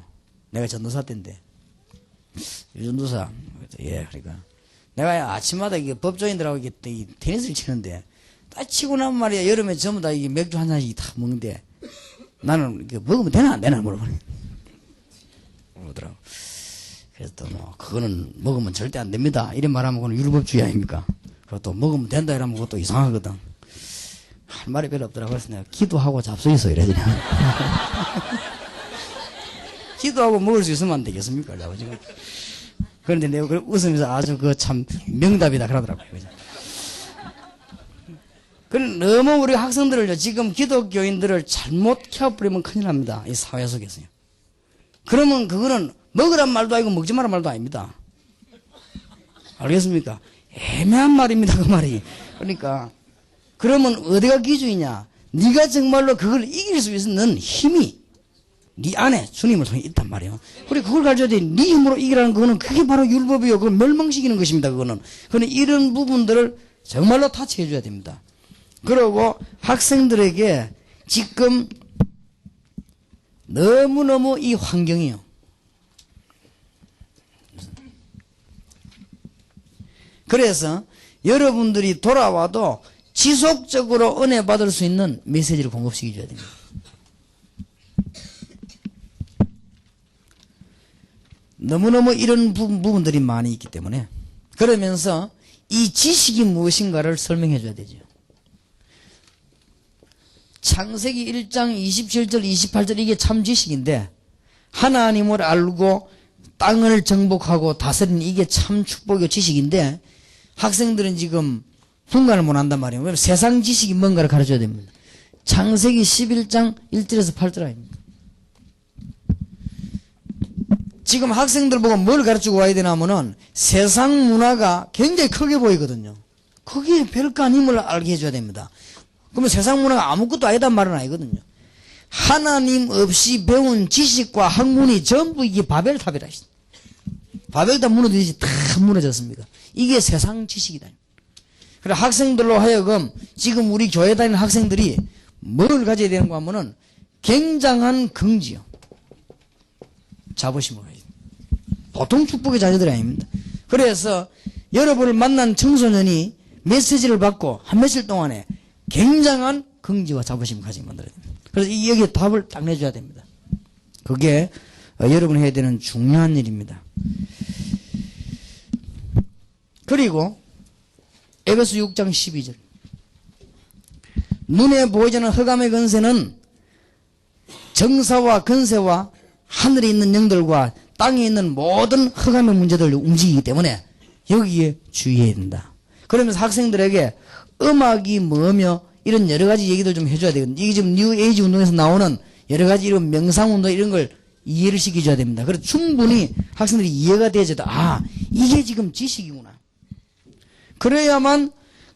내가 전도사 때인데 유전도사. 예, 그러니까 내가 아침마다 이게 법조인들하고 이게 테니스를 치는데 딱 치고 나면 말이야 여름에 전부 다 이게 맥주 한 잔씩 다 먹는데 나는 이게 먹으면 되나 안 되나 물어보더라고. 그래서 또 그거는 먹으면 절대 안 됩니다. 이런 말하면 그건 율법주의 아닙니까? 그것도 먹으면 된다 이러면 그것도 이상하거든. 할 말이 별로 없더라고. 그래서 내가 기도하고 잡수있어 이래 그냥. 기도하고 먹을 수 있으면 안 되겠습니까? 지금. 그런데 내가 웃으면서 아주 그 참 명답이다 그러더라고요. 너무 우리 학생들을요, 지금 기독교인들을 잘못 키워버리면 큰일 납니다. 이 사회 속에서요. 그러면 그거는 먹으란 말도 아니고 먹지 마란 말도 아닙니다. 알겠습니까? 애매한 말입니다, 그 말이. 그러니까, 그러면 어디가 기준이냐? 네가 정말로 그걸 이길 수 있는 힘이 네 안에 주님을 통해 있단 말이에요. 그리고 그걸 가져야 돼. 네 힘으로 이기라는 거는 그게 바로 율법이요. 그걸 멸망시키는 것입니다, 그거는. 그런데 이런 부분들을 정말로 타치해 줘야 됩니다. 그리고 학생들에게 지금 너무너무 이 환경이요. 그래서 여러분들이 돌아와도 지속적으로 은혜 받을 수 있는 메시지를 공급시켜줘야 됩니다. 너무너무 이런 부분들이 많이 있기 때문에 그러면서 이 지식이 무엇인가를 설명해 줘야 되죠. 창세기 1장 27절 28절 이게 참 지식인데 하나님을 알고 땅을 정복하고 다스리는 이게 참 축복이고 지식인데 학생들은 지금 분간을 못한단 말이에요. 왜냐하면 세상 지식이 뭔가를 가르쳐야 됩니다. 창세기 11장 1절에서 8절 아닙니까? 지금 학생들 보고 뭘 가르치고 와야 되나 하면은 세상 문화가 굉장히 크게 보이거든요. 거기에 별거 아님을 알게 해줘야 됩니다. 그러면 세상 문화가 아무것도 아니단 말은 아니거든요. 하나님 없이 배운 지식과 학문이 전부 이게 바벨탑이라. 바벨탑 무너지듯이 다 무너졌습니다. 이게 세상 지식이다. 그래 학생들로 하여금 지금 우리 교회 다니는 학생들이 뭘 가져야 되는가 하면은 굉장한 긍지요. 자부심을 가져야 됩니다. 보통 축복의 자녀들이 아닙니다. 그래서 여러분을 만난 청소년이 메시지를 받고 한 며칠 동안에 굉장한 긍지와 자부심을 가지게 만들어야 됩니다. 그래서 여기에 답을 딱 내줘야 됩니다. 그게 여러분이 해야 되는 중요한 일입니다. 그리고 에베소 6장 12절 눈에 보이지 않는 흑암의 권세는 정사와 권세와 하늘에 있는 영들과 땅에 있는 모든 흑암의 문제들을 움직이기 때문에 여기에 주의해야 된다. 그러면서 학생들에게 음악이 뭐며 이런 여러 가지 얘기들 좀 해줘야 되거든요. 이게 지금 뉴 에이지 운동에서 나오는 여러 가지 이런 명상 운동 이런 걸 이해를 시켜줘야 됩니다. 그래서 충분히 학생들이 이해가 되어져도 아 이게 지금 지식이구나. 그래야만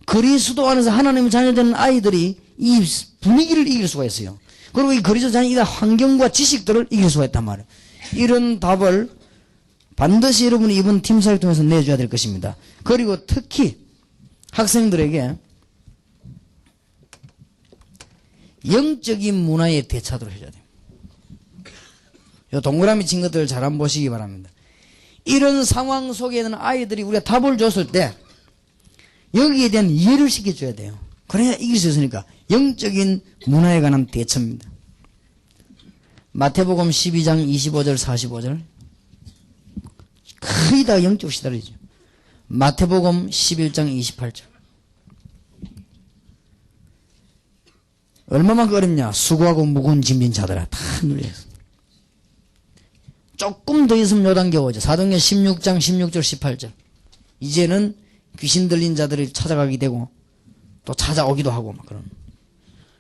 그리스도 안에서 하나님의 자녀되는 아이들이 이 분위기를 이길 수가 있어요. 그리고 이 그리스도 자녀이다 환경과 지식들을 이길 수가 있단 말이에요. 이런 답을 반드시 여러분이 이번 팀사를 통해서 내줘야 될 것입니다. 그리고 특히 학생들에게 영적인 문화에 대차도록 해줘야 돼요. 요 동그라미 친 것들을 잘 한번 보시기 바랍니다. 이런 상황 속에는 아이들이 우리가 답을 줬을 때 여기에 대한 이해를 시켜줘야 돼요. 그래야 이길 수 있으니까 영적인 문화에 관한 대처입니다. 마태복음 12장 25절 45절 거의 다 영적 시달리죠. 마태복음 11장 28절 얼마만큼 어렵냐. 수고하고 무거운 짐진 자들아 다 눌려있어. 조금 더 있으면 요단계 오죠. 사도행전 16장 16절 18절 이제는 귀신 들린 자들이 찾아가게 되고 또 찾아오기도 하고 막 그런.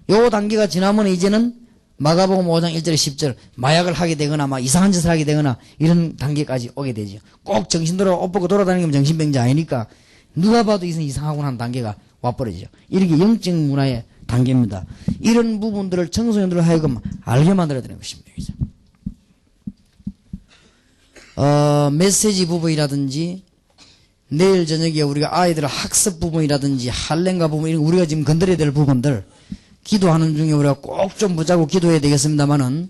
요 단계가 지나면 이제는 마가복음 5장 1절 10절 마약을 하게 되거나 막 이상한 짓을 하게 되거나 이런 단계까지 오게 되죠. 꼭 정신들어 옷 벗고 돌아다니면 정신병자 아니니까 누가 봐도 이상하구나 하는 단계가 와버리죠. 이렇게 영적 문화의 단계입니다. 이런 부분들을 청소년들을 하여금 알게 만들어야 되는 것입니다. 메시지 부분이라든지 내일 저녁에 우리가 아이들 학습 부분이라든지 할례인가 부분 이런 우리가 지금 건드려야 될 부분들 기도하는 중에 우리가 꼭 좀 붙잡고 기도해야 되겠습니다만은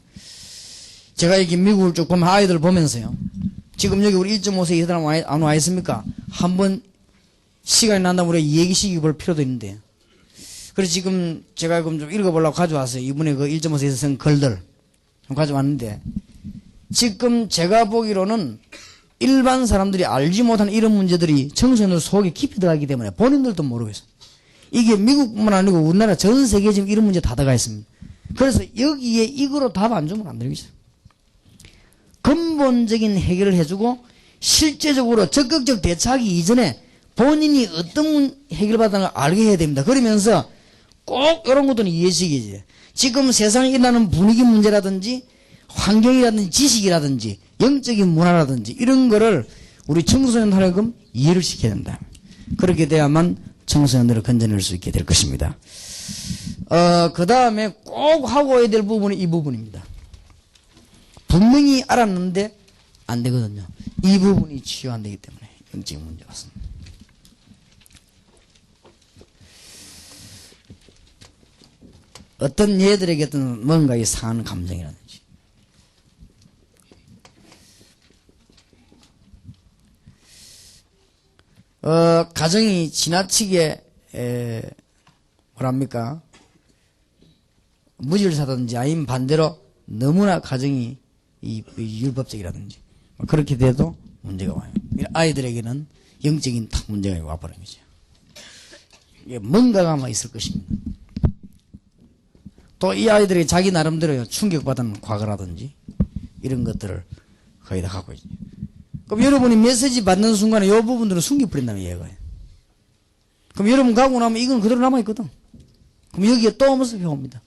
제가 이렇게 미국을 쭉 보면 아이들 보면서요. 지금 여기 우리 1.5세 이 사람 안 와 있습니까? 한번 시간이 난다면 우리가 얘기시키 볼 필요도 있는데. 그래서 지금 제가 좀 읽어보려고 가져왔어요. 이분의 그 1.5세에서 쓴 글들 좀 가져왔는데 지금 제가 보기로는 일반 사람들이 알지 못하는 이런 문제들이 청소년들 속에 깊이 들어가기 때문에 본인들도 모르겠어요. 이게 미국뿐만 아니고 우리나라 전 세계에 지금 이런 문제 다 들어가 있습니다. 그래서 여기에 이거로 답 안 주면 안 되겠어요. 근본적인 해결을 해주고 실제적으로 적극적 대처하기 이전에 본인이 어떤 해결받는 걸 알게 해야 됩니다. 그러면서 꼭 이런 것들은 이해식이지. 지금 세상에 일어나는 분위기 문제라든지 환경이라든지 지식이라든지 영적인 문화라든지 이런 거를 우리 청소년들 하여금 이해를 시켜야 된다. 그렇게 돼야만 청소년들을 건져낼 수 있게 될 것입니다. 그 다음에 꼭 하고 와야 될 부분이 이 부분입니다. 분명히 알았는데 안 되거든요. 이 부분이 치유 안 되기 때문에 영적인 문제가 왔습니다. 어떤 얘들에게 어떤 뭔가 이상한 감정이라든지 가정이 지나치게 뭐랍니까 무질서라든지 아니면 반대로 너무나 가정이 율법적이라든지 그렇게 돼도 문제가 와요. 아이들에게는 영적인 탁 문제가 와버린 거죠. 이게 뭔가가 아마 있을 것입니다. 또 이 아이들이 자기 나름대로 충격받은 과거라든지 이런 것들을 거의 다 갖고 있죠. 그럼 여러분이 메시지 받는 순간에 이 부분들은 숨겨버린다면 이해가요. 그럼 여러분 가고 나면 이건 그대로 남아있거든. 그럼 여기에 또 오면서 배웁니다.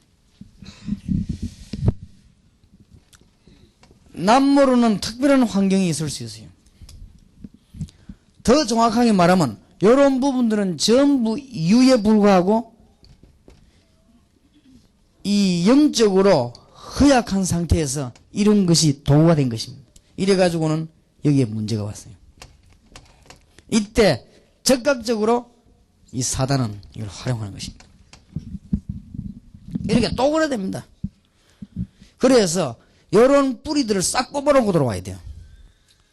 남모르는 특별한 환경이 있을 수 있어요. 더 정확하게 말하면 이런 부분들은 전부 이유에 불과하고 이 영적으로 허약한 상태에서 이런 것이 도구가 된 것입니다. 이래가지고는 여기에 문제가 왔어요. 이때 적극적으로 이 사단은 이걸 활용하는 것입니다. 이렇게 또 그래야 됩니다. 그래서 이런 뿌리들을 싹 뽑아놓고 들어와야 돼요.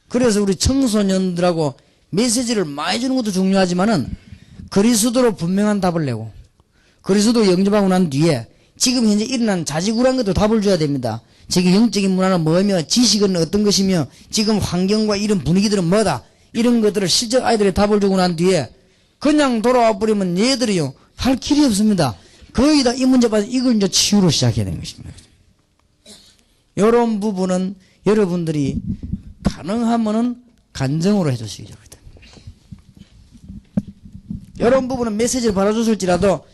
그래서 우리 청소년들하고 메시지를 많이 주는 것도 중요하지만은 그리스도로 분명한 답을 내고 그리스도 영접하고 난 뒤에 지금 현재 일어난 자지구란 것도 답을 줘야 됩니다. 지금 영적인 문화는 뭐며 지식은 어떤 것이며 지금 환경과 이런 분위기들은 뭐다 이런 것들을 실제 아이들의 답을 주고 난 뒤에 그냥 돌아와 버리면 얘들이요 할 길이 없습니다. 거의 다 이 문제 봐서 이걸 이제 치유로 시작해야 되는 것입니다. 이런 부분은 여러분들이 가능하면은 간정으로 해주시기 바랍니다. 이런 부분은 메시지를 받아줬을지라도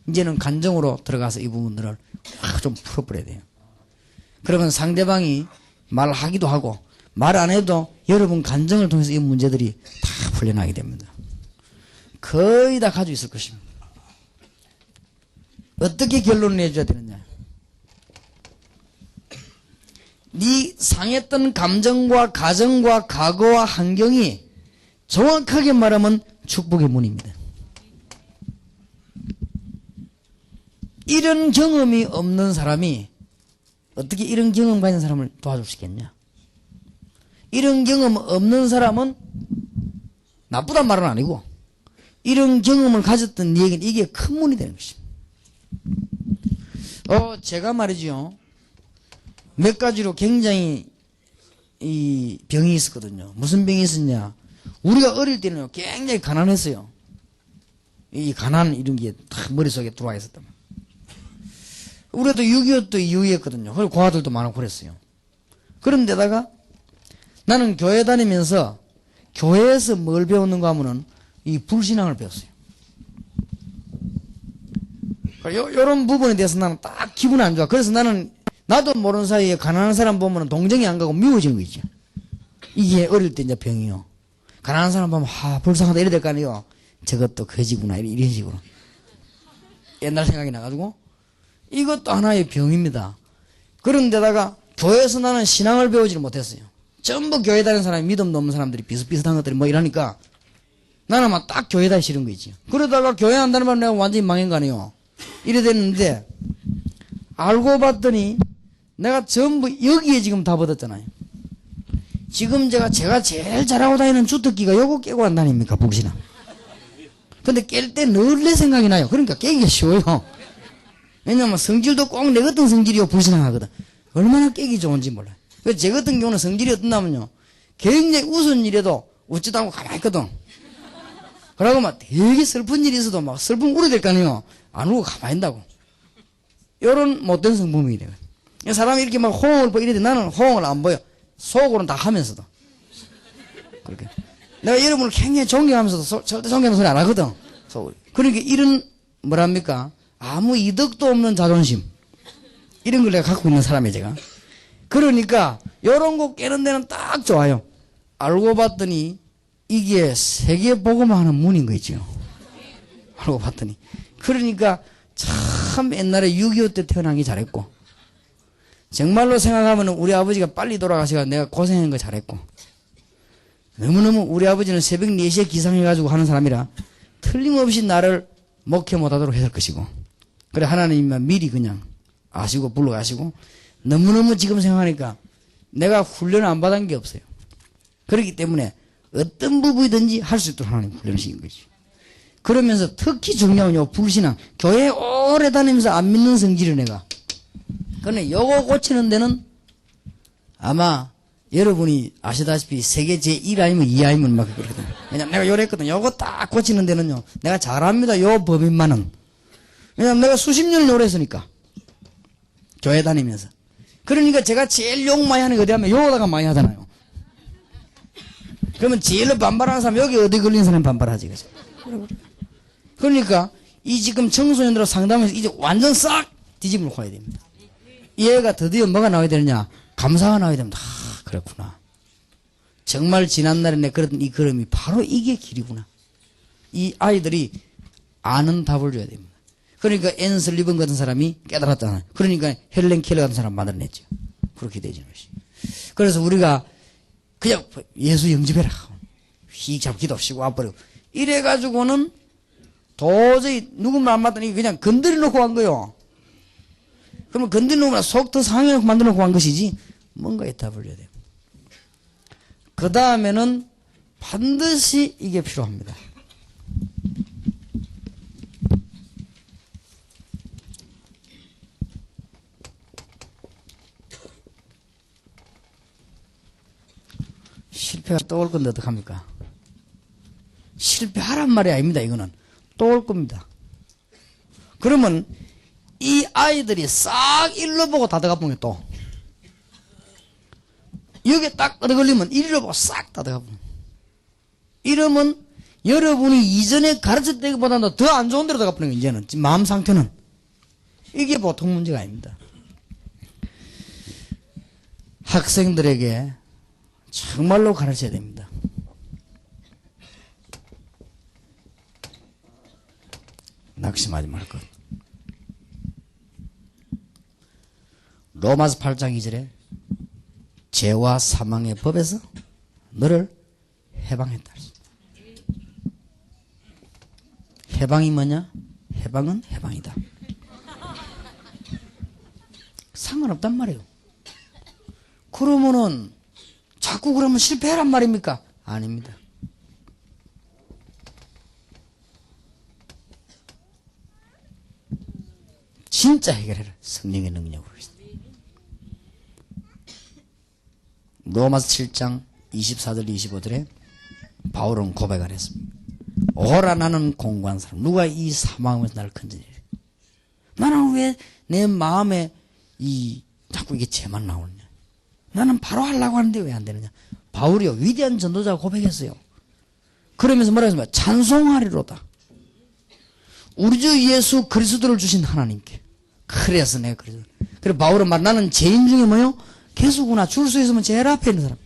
이제는 간정으로 들어가서 이 부분들을 좀 풀어버려야 돼요. 그러면 상대방이 말하기도 하고 말 안 해도 여러분 간정을 통해서 이 문제들이 다 풀려나게 됩니다. 거의 다 가지고 있을 것입니다. 어떻게 결론을 내줘야 되느냐. 네 상했던 감정과 가정과 과거와 환경이 정확하게 말하면 축복의 문입니다. 이런 경험이 없는 사람이 어떻게 이런 경험 가진 사람을 도와줄 수 있겠냐. 이런 경험 없는 사람은 나쁘단 말은 아니고 이런 경험을 가졌던 얘기는 이게 큰 문이 되는 것입니다. 제가 말이죠. 몇 가지로 굉장히 이 병이 있었거든요. 무슨 병이 있었냐. 우리가 어릴 때는 굉장히 가난했어요. 이 가난 이런 게 다 머릿속에 들어와 있었단 말이에요. 우리도 6.25도 이후였거든요. 그리고 고아들도 많고 그랬어요. 그런데다가 나는 교회 다니면서 교회에서 뭘 배웠는가 하면은 이 불신앙을 배웠어요. 요런 부분에 대해서 나는 딱 기분 안 좋아. 그래서 나는 나도 모르는 사이에 가난한 사람 보면 동정이 안 가고 미워지는 거지. 이게 어릴 때 이제 병이요. 가난한 사람 보면 불쌍하다 이래 될 거 아니에요. 저것도 거지구나 이런 식으로. 옛날 생각이 나가지고 이것도 하나의 병입니다. 그런데다가 교회에서 나는 신앙을 배우지를 못했어요. 전부 교회 다니는 사람이 믿음도 없는 사람들이 비슷비슷한 것들이 뭐 이러니까 나는 막 딱 교회 다니기 싫은 거 있지. 그러다가 교회 한다는 말 내가 완전히 망한 거 아니에요. 이래 됐는데 알고 봤더니 내가 전부 여기에 지금 다 받았잖아요. 지금 제가 제일 잘하고 다니는 주특기가 요거 깨고 안 다닙니까 북신아. 근데 깰 때 늘 내 생각이 나요. 그러니까 깨기가 쉬워요. 왜냐면 성질도 꼭 내 같은 성질이요 불신앙하거든. 얼마나 깨기 좋은지 몰라요. 그래서 제 같은 경우는 성질이 어떻냐면요, 굉장히 웃은 일에도 웃지도 않고 가만히 있거든. 그러고 막 되게 슬픈 일이 있어도 막 슬픔 울어야 될 거 아니에요. 안 울고 가만히 있다고. 요런 못된 성품이 돼요. 사람이 이렇게 막 호응을 보이래 도 나는 호응을 안 보여. 속으로는 다 하면서도. 그렇게. 내가 여러분을 굉장히 존경하면서도 절대 존경하는 소리 안 하거든. 속으로. 그러니까 이런, 뭐랍니까? 아무 이득도 없는 자존심. 이런 걸 내가 갖고 있는 사람이에요, 제가. 그러니까, 요런 거 깨는 데는 딱 좋아요. 알고 봤더니, 이게 세계복음화 하는 문인 거 있죠. 알고 봤더니. 그러니까, 참 옛날에 6.25 때 태어난 게 잘했고, 정말로 생각하면 우리 아버지가 빨리 돌아가시가 내가 고생한 거 잘했고, 너무너무 우리 아버지는 새벽 4시에 기상해가지고 하는 사람이라 틀림없이 나를 목회 못하도록 했을 것이고, 그래 하나님만 미리 그냥 아시고 불러가시고, 너무너무 지금 생각하니까 내가 훈련을 안 받은 게 없어요. 그렇기 때문에 어떤 부부이든지 할 수 있도록 하나님 훈련시킨 거지. 그러면서 특히 중요한 요 불신앙, 교회 오래 다니면서 안 믿는 성질을 내가. 근데 요거 고치는 데는 아마 여러분이 아시다시피 세계 제1 아니면 2 아니면 막 그러거든. 왜냐면 내가 요랬거든. 요거 딱 고치는 데는요, 내가 잘합니다. 요 법인만은. 왜냐면 내가 수십 년을 요랬으니까. 교회 다니면서. 그러니까 제가 제일 욕 많이 하는 게 어디 하면 요거다가 많이 하잖아요. 그러면 제일로 반발하는 사람, 여기 어디 걸린 사람 반발하지. 그죠? 그러니까 이 지금 청소년들 상담해서 이제 완전 싹 뒤집어 놓고 와야 됩니다. 이 애가 드디어 뭐가 나와야 되느냐? 감사가 나와야 됩니다. 그렇구나. 정말 지난날에 내가 그랬던 이 걸음이 바로 이게 길이구나. 이 아이들이 아는 답을 줘야 됩니다. 그러니까 앤 슬리번 같은 사람이 깨달았잖아요. 그러니까 헬렌 켈러 같은 사람 만들어냈죠. 그렇게 되지는 것이. 그래서 우리가 그냥 예수 영접해라. 휙 잡기도 없이고 와버리고. 이래가지고는 도저히 누구만 안 맞더니 그냥 건드려 놓고 간 거요. 그러면 건드려 놓으면 속 더 상해놓고 만들어 놓고 간 것이지, 뭔가에 답을 줘야 돼요. 그 다음에는 반드시 이게 필요합니다. 실패가 또 올 건데 어떡합니까? 실패하란 말이 아닙니다. 이거는 또 올 겁니다. 그러면 이 아이들이 싹 일로 보고 다 들어가 보면 또 여기에 딱 걸리면 이리로 보고 싹 다 들어가 보면, 이러면 여러분이 이전에 가르쳤던 때보다도 더 안 좋은 데로 들어가 보는 거예요. 이제는 마음 상태는 이게 보통 문제가 아닙니다. 학생들에게 정말로 가르쳐야 됩니다. 낙심하지 말 것. 로마서 8장 2절에 죄와 사망의 법에서 너를 해방했다. 해방이 뭐냐? 해방은 해방이다. 상관없단 말이에요. 그러면은 자꾸 그러면 실패해란 말입니까? 아닙니다. 진짜 해결해라. 성령의 능력으로. 로마서 7장 24절 25절에 바울은 고백을 했습니다. 오라 나는 공고한 사람, 누가 이 사망에서 나를 건져내리. 나는 왜 내 마음에 자꾸 이게 죄만 나오느냐. 나는 바로 하려고 하는데 왜 안 되느냐. 바울이요, 위대한 전도자가 고백했어요. 그러면서 뭐라 했습니까? 찬송하리로다. 우리 주 예수 그리스도를 주신 하나님께. 그래서 내가 그래서. 그래 바울은 말 나는 죄인 중에 뭐요? 개수구나. 줄 수 있으면 제일 앞에 있는 사람.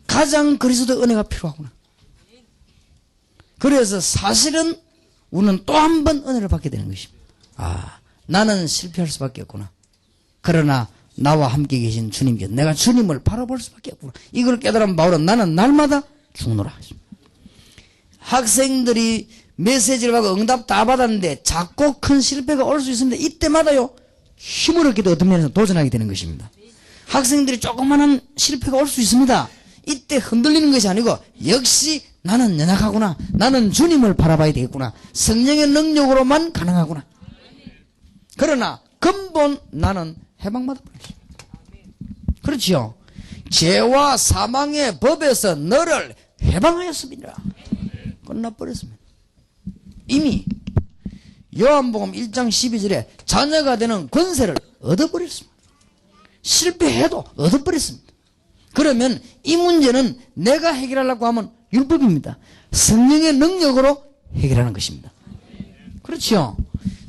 가장 그리스도 은혜가 필요하구나. 그래서 사실은 우리는 또 한 번 은혜를 받게 되는 것입니다. 아, 나는 실패할 수밖에 없구나. 그러나 나와 함께 계신 주님께 내가 주님을 바라볼 수밖에 없구나. 이걸 깨달은 바울은 나는 날마다 죽노라. 학생들이 메시지를 받고 응답 다 받았는데 작고 큰 실패가 올 수 있습니다. 이때마다요 힘을 얻기도 어떤 면에서 도전하게 되는 것입니다. 학생들이 조그마한 실패가 올 수 있습니다. 이때 흔들리는 것이 아니고 역시 나는 연약하구나. 나는 주님을 바라봐야 되겠구나. 성령의 능력으로만 가능하구나. 그러나 근본 나는 해방받아 버렸습니다. 그렇지요. 죄와 사망의 법에서 너를 해방하였습니다. 끝나버렸습니다. 이미 요한복음 1장 12절에 자녀가 되는 권세를 얻어버렸습니다. 실패해도 얻어버렸습니다. 그러면 이 문제는 내가 해결하려고 하면 율법입니다. 성령의 능력으로 해결하는 것입니다. 그렇죠.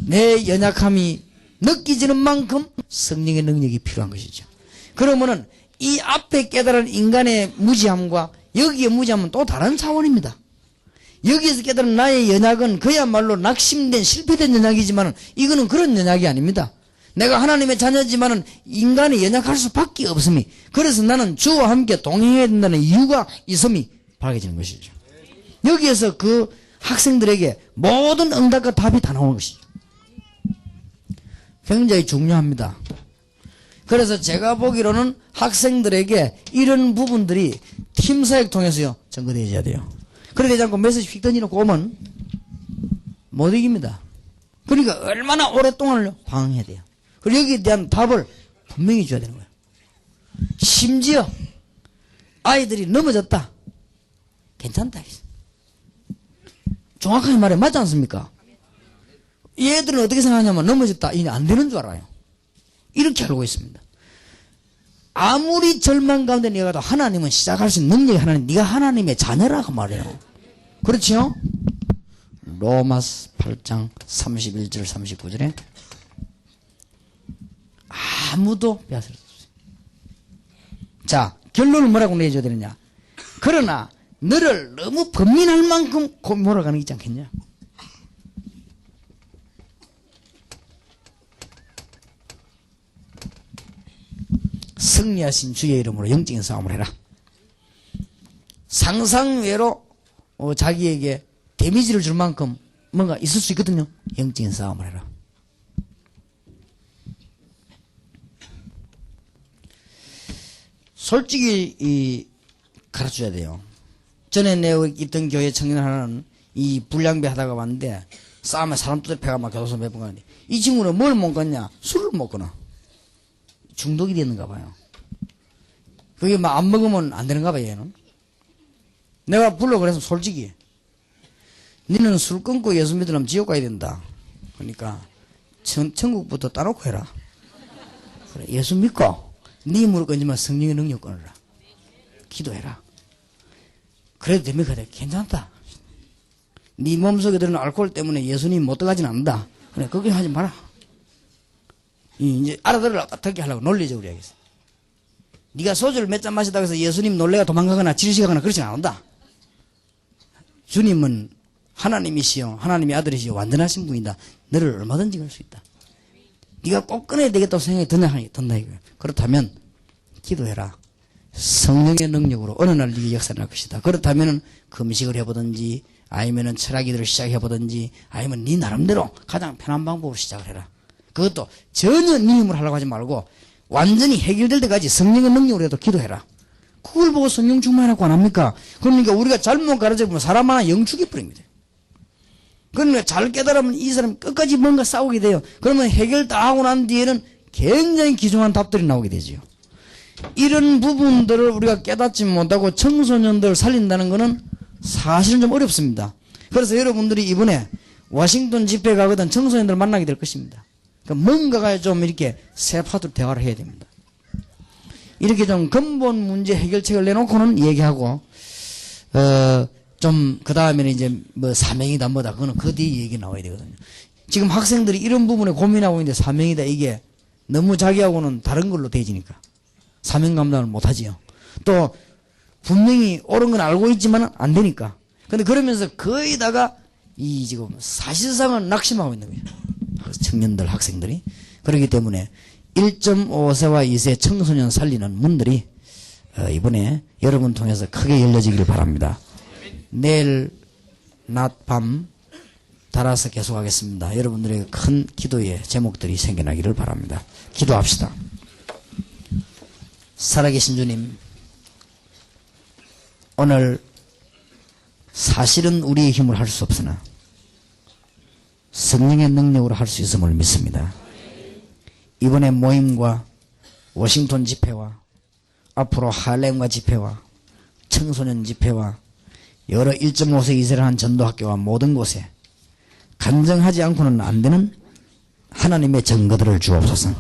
내 연약함이 느껴지는 만큼 성령의 능력이 필요한 것이죠. 그러면은 이 앞에 깨달은 인간의 무지함과 여기의 무지함은 또 다른 차원입니다. 여기에서 깨달은 나의 연약은 그야말로 낙심된 실패된 연약이지만 이거는 그런 연약이 아닙니다. 내가 하나님의 자녀지만은 인간이 연약할 수밖에 없음이. 그래서 나는 주와 함께 동행해야 된다는 이유가 있음이 밝혀지는 것이죠. 여기에서 그 학생들에게 모든 응답과 답이 다 나오는 것이죠. 굉장히 중요합니다. 그래서 제가 보기로는 학생들에게 이런 부분들이 팀사역 통해서요 전거되어야 돼요. 그렇게 되지 않고 메시지 휙 던지놓고 오면 못 이깁니다. 그러니까 얼마나 오랫동안 방황해야 돼요. 그리고 여기에 대한 답을 분명히 줘야 되는 거예요. 심지어 아이들이 넘어졌다. 괜찮다. 정확하게 말해 맞지 않습니까? 얘들은 어떻게 생각하냐면 넘어졌다. 이게 안 되는 줄 알아요. 이렇게 알고 있습니다. 아무리 절망 가운데 네가 가도 하나님은 시작할 수 있는 능력이 하나님. 네가 하나님의 자녀라고 말해요. 그렇죠? 로마서 8장 31절 39절에 아무도 빼앗을 수 없어요. 자, 결론을 뭐라고 내줘야 되느냐? 그러나 너를 너무 번민할 만큼 몰아가는 게 있지 않겠냐? 승리하신 주의 이름으로 영적인 싸움을 해라. 상상외로 자기에게 데미지를 줄 만큼 뭔가 있을 수 있거든요. 영적인 싸움을 해라. 솔직히 가르쳐줘야 돼요. 전에 내가 있던 교회 청년 하나는 이 불량배 하다가 왔는데 싸움에 사람 두드려패가 막 교도소 몇 번 가는데 이 친구는 뭘 먹었냐? 술을 먹거나 중독이 됐는가 봐요. 그게 막 안 먹으면 안 되는가 봐요, 얘는. 내가 불러 그래서 솔직히 니는 술 끊고 예수 믿으려면 지옥 가야 된다. 그러니까 천국부터 따놓고 해라. 그래, 예수 믿고 네 무릎 꿇지만 성령의 능력 끊어라. 기도해라. 그래도 됩니까? 괜찮다. 네 몸속에 들어있는 알코올 때문에 예수님 못 들어가진 않는다. 그래, 그렇게 하지 마라. 이제 알아들으려고 어떻게 하려고 논리적으로 이야기했어. 네가 소주를 몇 잔 마시다고 해서 예수님 놀래가 도망가거나 질식하거나 그러진 않는다. 주님은 하나님이시여 하나님의 아들이시여 완전하신 분이다. 너를 얼마든지 갈 수 있다. 네가 꼭 끊어야 되겠다고 생각이 든다 이거야. 그렇다면 기도해라. 성령의 능력으로 어느 날 네게 역사를 할 것이다. 그렇다면 금식을 해보든지 아니면은 철학기도를 시작해보든지 아니면 네 나름대로 가장 편한 방법으로 시작을 해라. 그것도 전혀 네 힘으로 하려고 하지 말고 완전히 해결될 때까지 성령의 능력으로 해도 기도해라. 그걸 보고 성령 충만이라고 안 합니까? 그러니까 우리가 잘못 가르쳐보면 사람 하나 영축이 뿌립니다. 그러니까 잘 깨달으면 이 사람 끝까지 뭔가 싸우게 돼요. 그러면 해결 다 하고 난 뒤에는 굉장히 기중한 답들이 나오게 되죠. 이런 부분들을 우리가 깨닫지 못하고 청소년들 살린다는 것은 사실은 좀 어렵습니다. 그래서 여러분들이 이번에 워싱턴 집회 가거든 청소년들 만나게 될 것입니다. 그러니까 뭔가가 좀 이렇게 세파도로 대화를 해야 됩니다. 이렇게 좀 근본 문제 해결책을 내놓고는 얘기하고, 좀, 그 다음에는 이제 뭐 사명이다 뭐다. 그거는 그 뒤에 얘기 나와야 되거든요. 지금 학생들이 이런 부분에 고민하고 있는데 사명이다 이게 너무 자기하고는 다른 걸로 대지니까. 사명 감당을 못 하지요. 또, 분명히 옳은 건 알고 있지만 안 되니까. 근데 그러면서 거의다가 이 지금 사실상은 낙심하고 있는 거예요. 청년들, 학생들이. 그렇기 때문에 1.5세와 2세 청소년 살리는 문들이 이번에 여러분 통해서 크게 열려지기를 바랍니다. 내일 낮, 밤 달아서 계속하겠습니다. 여러분들의 큰 기도의 제목들이 생겨나기를 바랍니다. 기도합시다. 살아계신 주님, 오늘 사실은 우리의 힘으로 할 수 없으나 성령의 능력으로 할 수 있음을 믿습니다. 이번에 모임과 워싱턴 집회와 앞으로 할렘과 집회와 청소년 집회와 여러 1.5세 이세를 한 전도학교와 모든 곳에 간증하지 않고는 안 되는 하나님의 증거들을 주옵소서.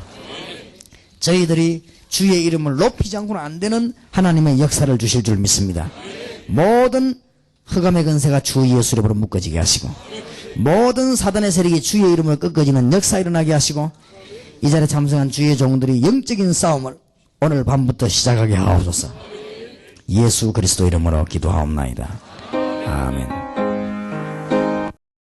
저희들이 주의 이름을 높이지 않고는 안 되는 하나님의 역사를 주실 줄 믿습니다. 모든 흑암의 근세가 주 예수 이름으로 묶어지게 하시고 모든 사단의 세력이 주의 이름을 꺾어지는 역사 일어나게 하시고 이 자리에 참석한 주의 종들이 영적인 싸움을 오늘 밤부터 시작하게 하옵소서. 예수 그리스도 이름으로 기도하옵나이다. 아멘.